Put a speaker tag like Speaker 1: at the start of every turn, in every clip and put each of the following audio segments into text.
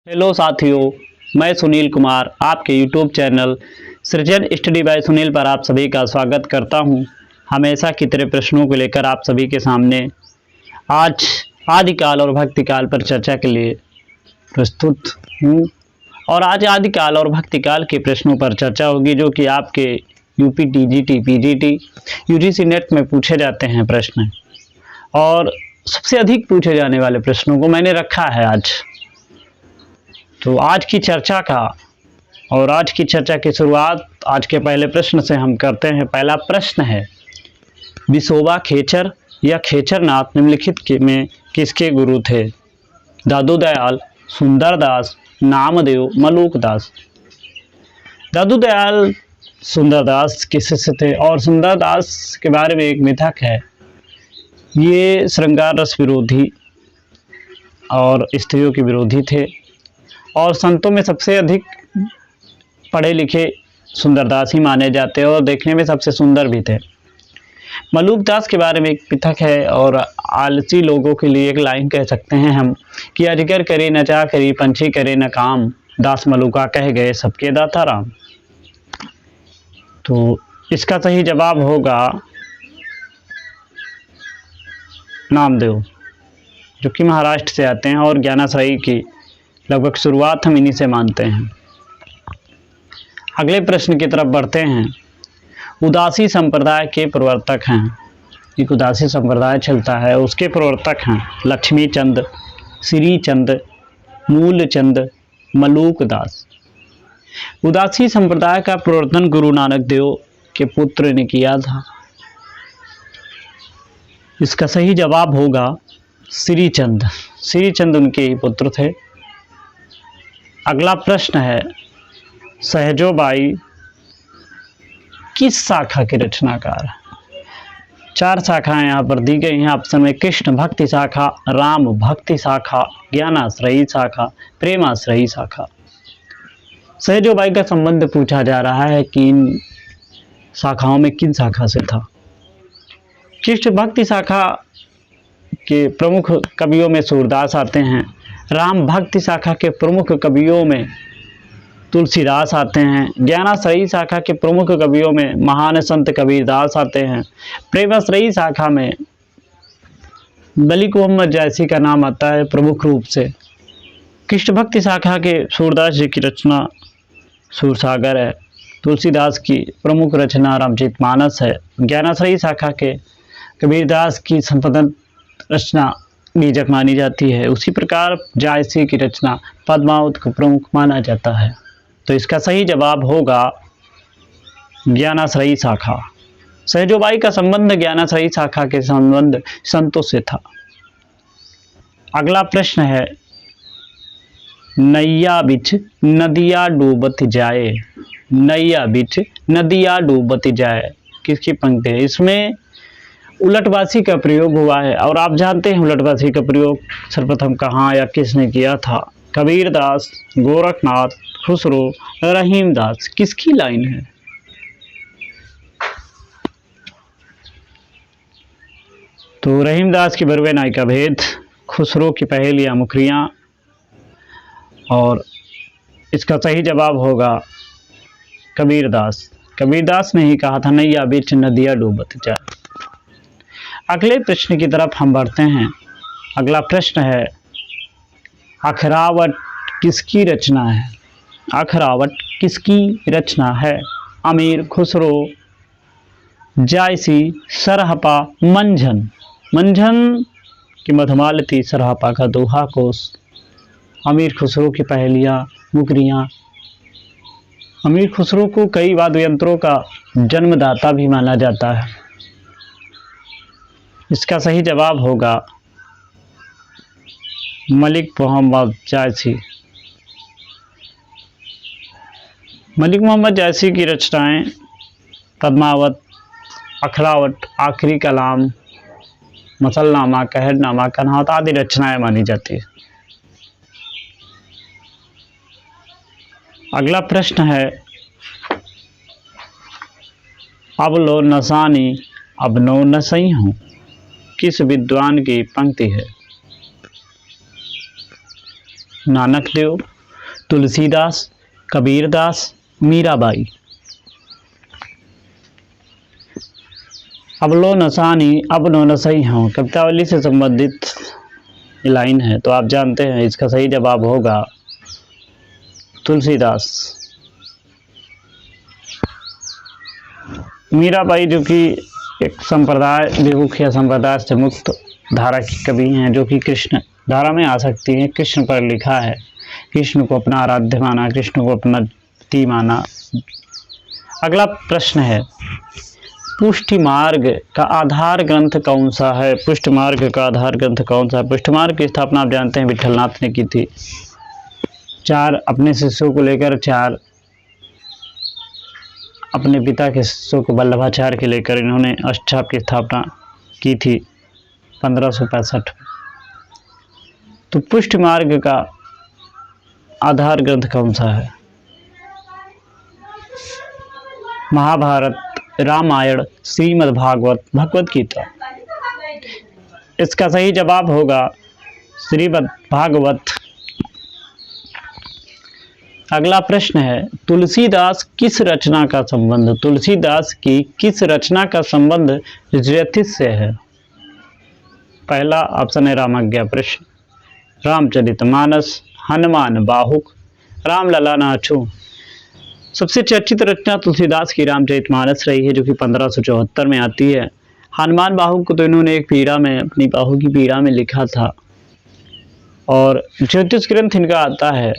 Speaker 1: Hello साथियों, मैं सुनील कुमार आपके यूट्यूब चैनल सृजन स्टडी बाय सुनील पर आप सभी का स्वागत करता हूं। हमेशा की तरह प्रश्नों को लेकर आप सभी के सामने आज आदिकाल और भक्तिकाल पर चर्चा के लिए प्रस्तुत हूं। और आज आदिकाल और भक्तिकाल के प्रश्नों पर चर्चा होगी, जो कि आपके UP, TGT, PGT, UGC net में पूछे जाते हैं प्रश्न। और सबसे अधिक पूछे जाने वाले प्रश्नों को मैंने रखा है आज। तो आज की चर्चा की शुरुआत आज के पहले प्रश्न से हम करते हैं। पहला प्रश्न है, विसोबा खेचर या खेचरनाथ निम्नलिखित में किसके गुरु थे? दादू दयाल, सुंदरदास, नामदेव, मलूकदास। दादू दयाल सुंदरदास के शिष्य थे और सुंदरदास के बारे में एक मिथक है। ये श्रृंगार रस विरोधी और स्त्रियों के विरोधी थे और संतों में सबसे अधिक पढ़े लिखे सुंदरदास ही माने जाते हैं और देखने में सबसे सुंदर भी थे। मलूकदास के बारे में एक मिथक है और आलसी लोगों के लिए एक लाइन कह सकते हैं हम कि अजगर करे न चाह करी, पंछी करे न काम, दास मलूका कह गए सबके दाता राम। तो इसका सही जवाब होगा नामदेव, जो कि महाराष्ट्र से आते हैं और ज्ञानाश्रयी की लगभग शुरुआत हम इन्हीं से मानते हैं। अगले प्रश्न की तरफ बढ़ते हैं। उदासी संप्रदाय के प्रवर्तक हैं। एक उदासी संप्रदाय चलता है, उसके प्रवर्तक हैं लक्ष्मी चंद, श्री चंद, मूलचंद, मलूकदास। उदासी संप्रदाय का प्रवर्तन गुरु नानक देव के पुत्र ने किया था। इसका सही जवाब होगा श्री चंद। श्री चंद उनके ही पुत्र थे। अगला प्रश्न है, सहजोबाई किस शाखा के रचनाकार? 4 शाखाएं यहाँ पर दी गई हैं ऑप्शन में। कृष्ण भक्ति शाखा, राम भक्ति शाखा, ज्ञानाश्रयी शाखा, प्रेमाश्रयी शाखा। सहजोबाई का संबंध पूछा जा रहा है कि इन शाखाओं में किन शाखा से था। कृष्ण भक्ति शाखा के प्रमुख कवियों में सूरदास आते हैं। राम भक्ति शाखा के प्रमुख कवियों में तुलसीदास आते हैं। ज्ञानाश्रयी शाखा के प्रमुख कवियों में महान संत कबीरदास आते हैं। प्रेमाश्रयी शाखा में मलिक मोहम्मद जैसी का नाम आता है प्रमुख रूप से। कृष्ण भक्ति शाखा के सूरदास जी की रचना सूरसागर है। तुलसीदास की प्रमुख रचना रामचरितमानस है। ज्ञानाश्रयी शाखा के कबीरदास की संपदन रचना बीजक मानी जाती है। उसी प्रकार जायसी की रचना पद्मावत को प्रमुख माना जाता है। तो इसका सही जवाब होगा ज्ञानाश्रयी शाखा। सहजोबाई का संबंध ज्ञानाश्रयी शाखा के संबंध संतों से था। अगला प्रश्न है, नैया बिच नदिया डूबत जाए। नैया बिच नदिया डूबत जाए किसकी पंक्ति है? इसमें उलटवासी का प्रयोग हुआ है और आप जानते हैं उलटवासी का प्रयोग सर्वप्रथम कहाँ या किसने किया था? कबीरदास, गोरखनाथ, खुसरो, रहीमदास। किसकी लाइन है? तो रहीमदास की बरवे नाई का भेद, खुसरो की पहेलियां मुखरियां। और इसका सही जवाब होगा कबीरदास। कबीरदास ने ही कहा था नैया बिच नदिया डूबत जाए। अगले प्रश्न की तरफ हम बढ़ते हैं। अगला प्रश्न है, अखरावट किसकी रचना है? अखरावट किसकी रचना है? अमीर, खुसरो, जायसी, सरहपा, मंझन। मंझन की मधुमालती, सरहपा का दोहा कोश, अमीर खुसरो की पहेलियाँ मुकरियाँ। अमीर खुसरो को कई वाद्य यंत्रों का जन्मदाता भी माना जाता है। इसका सही जवाब होगा मलिक मोहम्मद जायसी। मलिक मोहम्मद जायसी की रचनाएं पद्मावत, अखरावट, आखिरी कलाम, मसलनामा, कहरनामा, कन्हात आदि रचनाएं मानी जाती है। अगला प्रश्न है, अब लो नसानी अब नो नसई हूँ किस विद्वान की पंक्ति है? नानक देव, तुलसीदास, कबीरदास, मीराबाई। अबलो नसानी अब नो नसई हूँ कवितावली से संबंधित लाइन है, तो आप जानते हैं इसका सही जवाब होगा तुलसीदास। मीराबाई जो कि एक संप्रदाय बेमुखिया संप्रदाय से मुक्त धारा की कवि हैं, जो कि कृष्ण धारा में आ सकती हैं। कृष्ण पर लिखा है, कृष्ण को अपना आराध्य माना, कृष्ण को अपना पति माना। अगला प्रश्न है, पुष्टि मार्ग का आधार ग्रंथ कौन सा है? पुष्टि मार्ग का आधार ग्रंथ कौन सा है? पुष्टि मार्ग की स्थापना आप जानते हैं विठलनाथ ने की थी। 4 अपने शिष्यों को लेकर, 4 अपने पिता के शिष्यों को वल्लभाचार्य के लेकर इन्होंने अष्टछाप की स्थापना की थी 1565। तो पुष्टि मार्ग का आधार ग्रंथ कौन सा है? महाभारत, रामायण, श्रीमद् भागवत, भगवत गीता। इसका सही जवाब होगा श्रीमद् भागवत। अगला प्रश्न है, तुलसीदास किस रचना का संबंध, तुलसीदास की किस रचना का संबंध ज्योतिष से है? पहला ऑप्शन है रामाज्ञा प्रश्न, रामचरितमानस, हनुमान बाहुक, रामलला नाचू। सबसे चर्चित रचना तुलसीदास की रामचरितमानस रही है, जो कि 1574 में आती है। हनुमान बाहुक को तो इन्होंने एक पीड़ा में, अपनी बाहु की पीड़ा में लिखा था। और ज्योतिष ग्रंथ इनका आता है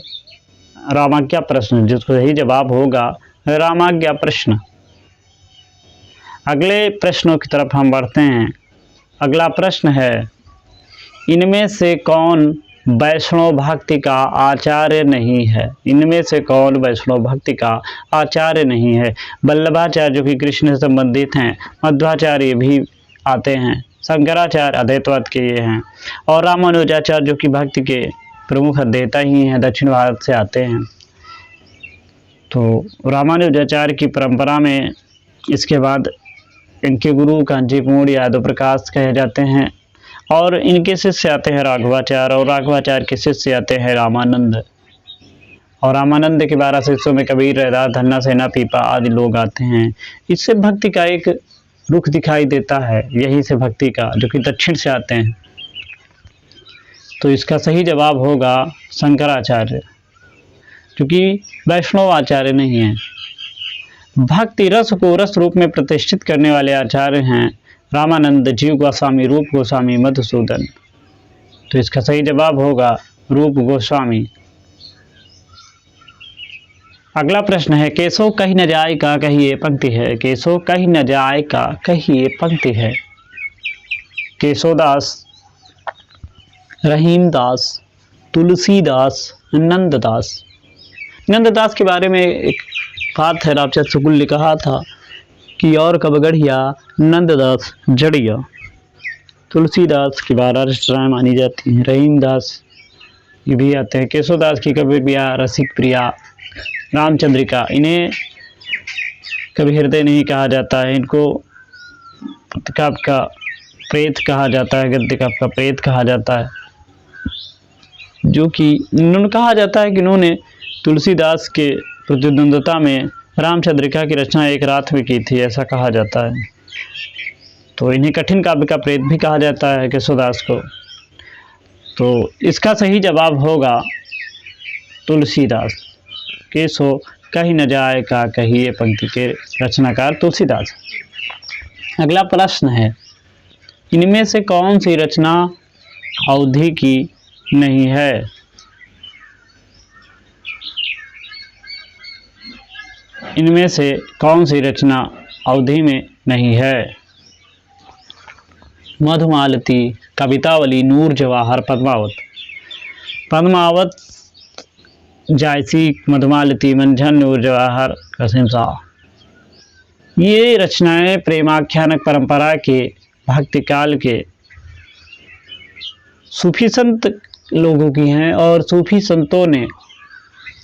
Speaker 1: रामाज्ञा प्रश्न, जिसका सही जवाब होगा रामाज्ञा प्रश्न। अगले प्रश्नों की तरफ हम बढ़ते हैं। अगला प्रश्न है, इनमें से कौन वैष्णव भक्ति का आचार्य नहीं है? इनमें से कौन वैष्णव भक्ति का आचार्य नहीं है? वल्लभाचार्य जो कि कृष्ण से संबंधित हैं, मध्वाचार्य भी आते हैं, शंकराचार्य अद्वैतवाद के ये हैं, और रामानुजाचार्य जो कि भक्ति के प्रमुख अध्येता ही हैं, दक्षिण भारत से आते हैं। तो रामानुजाचार्य की परंपरा में इसके बाद इनके गुरु कांचीपुर यादव प्रकाश कहे जाते हैं, और इनके शिष्य आते हैं राघवाचार्य, और राघवाचार्य के शिष्य आते हैं रामानंद, और रामानंद के 12 शिष्यों में कबीर, रैदास, धन्ना सेना, पीपा आदि लोग आते हैं। इससे भक्ति का एक रुख दिखाई देता है, यही से भक्ति का, जो कि दक्षिण से आते हैं। तो इसका सही जवाब होगा शंकराचार्य, क्योंकि वैष्णव आचार्य नहीं है। भक्ति रस को रस रूप में प्रतिष्ठित करने वाले आचार्य हैं रामानंद, जीव गोस्वामी, रूप गोस्वामी, मधुसूदन। तो इसका सही जवाब होगा रूप गोस्वामी। अगला प्रश्न है, केशव कहीं न जाए का कही ये पंक्ति है? केशव कहीं न जाए का कही ये पंक्ति है? केशवदास, रहीमदास, तुलसीदास, नंददास। नंददास के बारे में एक बात है, रामचंद्र शुक्ल ने कहा था कि और कब गढ़िया नंददास जड़िया। तुलसीदास की 12 रचनाएं मानी जाती हैं। रहीमदास ये भी आते हैं। केशवदास की कबीर बिया, रसिक प्रिया, रामचंद्रिका। इन्हें कभी हृदय नहीं कहा जाता है, इनको काव्य का प्रेत कहा जाता है, गद्य काव्य का प्रेत कहा जाता है, जो कि इन्होंने कहा जाता है कि इन्होंने तुलसीदास के प्रतिद्वंद्विता में रामचंद्रिका की रचना एक रात में की थी, ऐसा कहा जाता है। तो इन्हें कठिन काव्य का प्रेत भी कहा जाता है केशवदास को। तो इसका सही जवाब होगा तुलसीदास। केशव कहीं न जाए का कही ये पंक्ति के रचनाकार तुलसीदास। अगला प्रश्न है, इनमें से कौन सी रचना अवधि की नहीं है? इनमें से कौन सी रचना अवधि में नहीं है? मधुमालती, कवितावली, नूर जवाहर, पद्मावत। पद्मावत, जायसी, मधुमालती, मंझन, नूर जवाहर, कसीम शाह। ये रचनाएं प्रेमाख्यानक परंपरा के भक्ति काल के सूफी संत लोगों की हैं, और सूफी संतों ने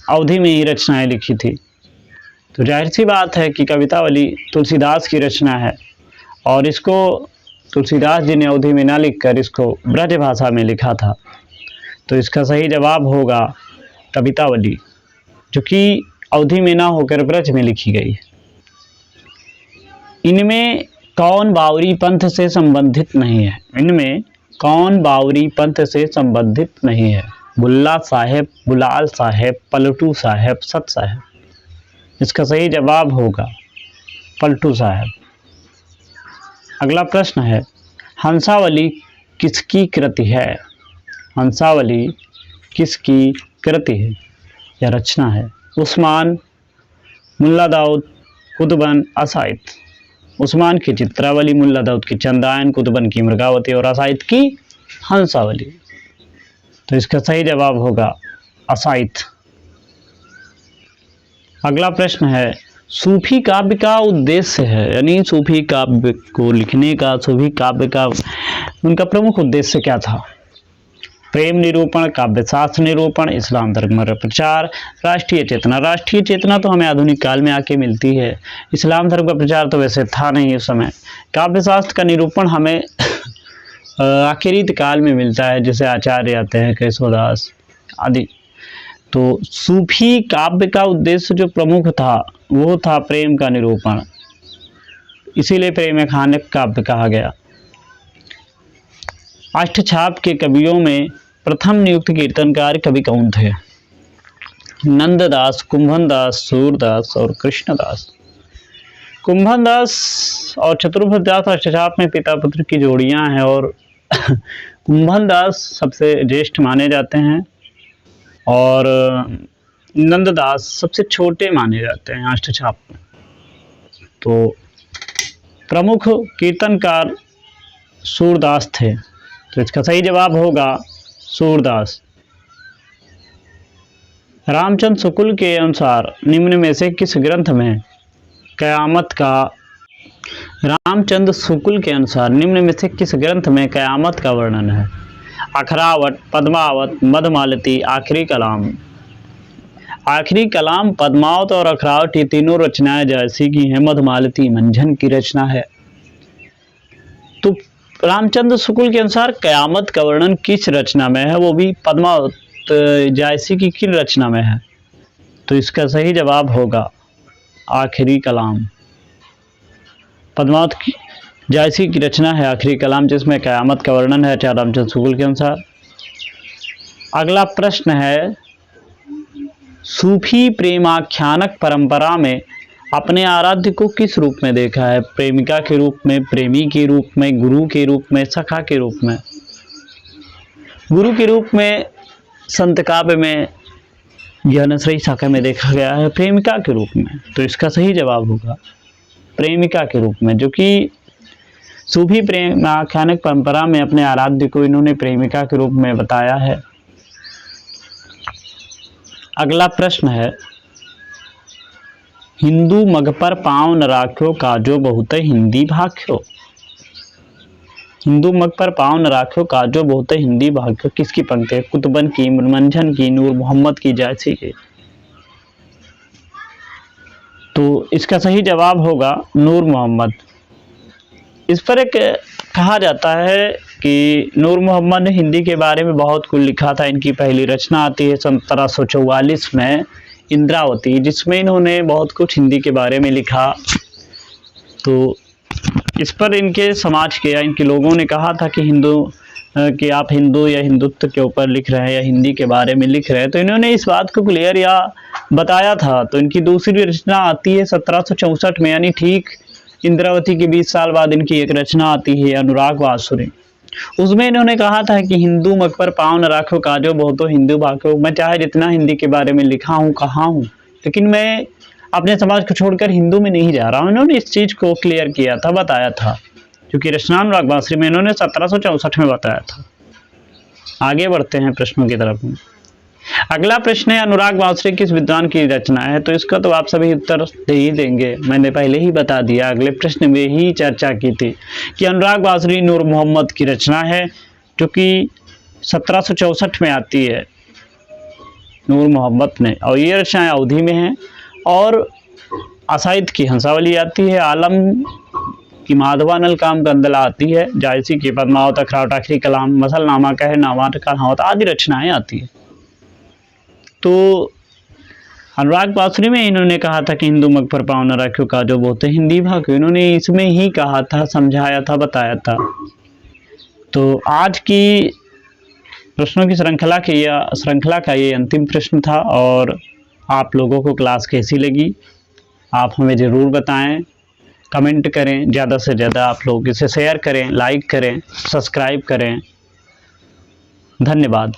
Speaker 1: अवधि में ही रचनाएं लिखी थी। तो जाहिर सी बात है कि कवितावली तुलसीदास की रचना है, और इसको तुलसीदास जी ने अवधि में ना लिखकर इसको ब्रज भाषा में लिखा था। तो इसका सही जवाब होगा कवितावली। जो कि अवधि में ना होकर ब्रज में लिखी गई है। इनमें कौन बावरी पंथ से संबंधित नहीं है? इनमें कौन बावरी पंथ से संबंधित नहीं है? बुल्ला साहेब, बुलाल साहेब, पलटू साहेब, सत साहेब। इसका सही जवाब होगा पलटू साहेब। अगला प्रश्न है, हंसावली किसकी कृति है? हंसावली किसकी कृति है या रचना है? उस्मान, मुल्ला दाऊद, कुतुबन, असाइद। उस्मान की चित्रावली, मुल्ला दाऊद की चंदायन, कुतुबन की मृगावती और असाइद की हंसावली। तो इसका सही जवाब होगा असाइद। अगला प्रश्न है, सूफी काव्य का उद्देश्य है, यानी सूफी काव्य को लिखने का, सूफी काव्य का उनका प्रमुख उद्देश्य क्या था? प्रेम निरूपण, काव्य शास्त्र निरूपण, इस्लाम धर्म प्रचार, राष्ट्रीय चेतना। राष्ट्रीय चेतना तो हमें आधुनिक काल में आके मिलती है, इस्लाम धर्म का प्रचार तो वैसे था नहीं उस समय। काव्य शास्त्र का निरूपण हमें आखिरी काल में मिलता है, जैसे आचार्य आते हैं, केशवदास आदि। तो सूफी काव्य का उद्देश्य जो प्रमुख था वो था प्रेम का निरूपण, इसीलिए प्रेम खानक काव्य कहा गया। अष्टछाप के कवियों में प्रथम नियुक्त कीर्तनकार कवि कौन थे? नंददास, कुंभनदास, सूरदास और कृष्णदास। कुंभनदास और चतुर्भुजदास अष्टछाप में पिता पुत्र की जोड़ियां हैं और कुंभनदास सबसे ज्येष्ठ माने जाते हैं और नंददास सबसे छोटे माने जाते हैं अष्टछाप में। तो प्रमुख कीर्तनकार सूरदास थे, तो इसका सही जवाब होगा सूरदास। रामचंद्र शुक्ल के अनुसार निम्न में से किस ग्रंथ में कयामत का रामचंद्र शुक्ल के अनुसार निम्न में से किस ग्रंथ में कयामत का वर्णन है? अखरावट, पद्मावत, मधुमालती, आखिरी कलाम। आखिरी कलाम, पद्मावत और अखरावट ये तीनों रचनाएं जैसी की हैं, मधुमालती मंझन की रचना है। तो रामचंद्र शुक्ल के अनुसार कयामत का वर्णन किस रचना में है? वो भी पद्मावत जायसी की किन रचना में है? तो इसका सही जवाब होगा आखिरी कलाम। पद्मावत की जायसी की रचना है आखिरी कलाम, जिसमें कयामत का वर्णन है रामचंद्र शुक्ल के अनुसार। अगला प्रश्न है, सूफी प्रेमाख्यानक परंपरा में अपने आराध्य को किस रूप में देखा है? प्रेमिका के रूप में, प्रेमी के रूप में, गुरु के रूप में, सखा के रूप में। गुरु के रूप में संत काव्य में, ज्ञानश्रयी शाखा में देखा गया है, प्रेमिका के रूप में। तो इसका सही जवाब होगा प्रेमिका के रूप में, जो कि सूफी प्रेमाख्यानक परंपरा में अपने आराध्य को इन्होंने प्रेमिका के रूप में बताया है। अगला प्रश्न है, हिंदू मग पर पाँव न राख्यो काजो बहुत हिंदी भाख्यो। हिंदू मग पर पाँव न राख्यो काजो बहुत हिंदी भाख्यो किसकी पंक्ति है? कुतुबन की, मंझन की, नूर मोहम्मद की, जायसी की। तो इसका सही जवाब होगा नूर मोहम्मद। इस पर एक कहा जाता है कि नूर मोहम्मद ने हिंदी के बारे में बहुत कुछ लिखा था। इनकी पहली रचना आती है 1744 में, इंद्रावती, जिसमें इन्होंने बहुत कुछ हिंदी के बारे में लिखा। तो इस पर इनके समाज के या इनके लोगों ने कहा था कि आप हिंदू या हिंदुत्व के ऊपर लिख रहे हैं या हिंदी के बारे में लिख रहे हैं। तो इन्होंने इस बात को क्लियर या बताया था। तो इनकी दूसरी रचना आती है 1764 में, यानी ठीक इंद्रावती के 20 साल बाद इनकी एक रचना आती है अनुराग बांसुरी। उसमें इन्होंने कहा था कि हिंदू मग पर पाँव न राखो काजो बहुतो हिंदू भाख्यो। मैं चाहे जितना हिंदी के बारे में लिखा हूँ, कहा हूँ, लेकिन मैं अपने समाज को छोड़कर हिंदू में नहीं जा रहा हूँ। इन्होंने इस चीज़ को क्लियर किया था, बताया था, क्योंकि रचना अनुराग बांसुरी में इन्होंने 1764 में बताया था। आगे बढ़ते हैं प्रश्नों की तरफ। अगला प्रश्न है, अनुराग बांसुरी किस विद्वान की रचना है? तो इसका तो आप सभी उत्तर दे ही देंगे, मैंने पहले ही बता दिया, अगले प्रश्न में ही चर्चा की थी कि अनुराग बांसुरी नूर मोहम्मद की रचना है, जो कि 1764 में आती है नूर मोहम्मद ने, और ये रचनाएं अवधि में हैं। और असाइद की हंसावली आती है, आलम की माधवानल काम गंदला आती है, जायसी की पद्मावत, अखरावट, आखिरी कलाम, मसलनामा, कहनामा, कहावत आदि रचनाएं आती है। तो अनुराग पासरी में इन्होंने कहा था कि हिंदू मग पर पाँव न रखो काजो बोते हिंदी भाग्यो, इन्होंने इसमें ही कहा था, समझाया था, बताया था। तो आज की प्रश्नों की श्रृंखला का ये अंतिम प्रश्न था। और आप लोगों को क्लास कैसी लगी आप हमें ज़रूर बताएं, कमेंट करें, ज़्यादा से ज़्यादा आप लोग इसे शेयर करें, लाइक करें, सब्सक्राइब करें। धन्यवाद।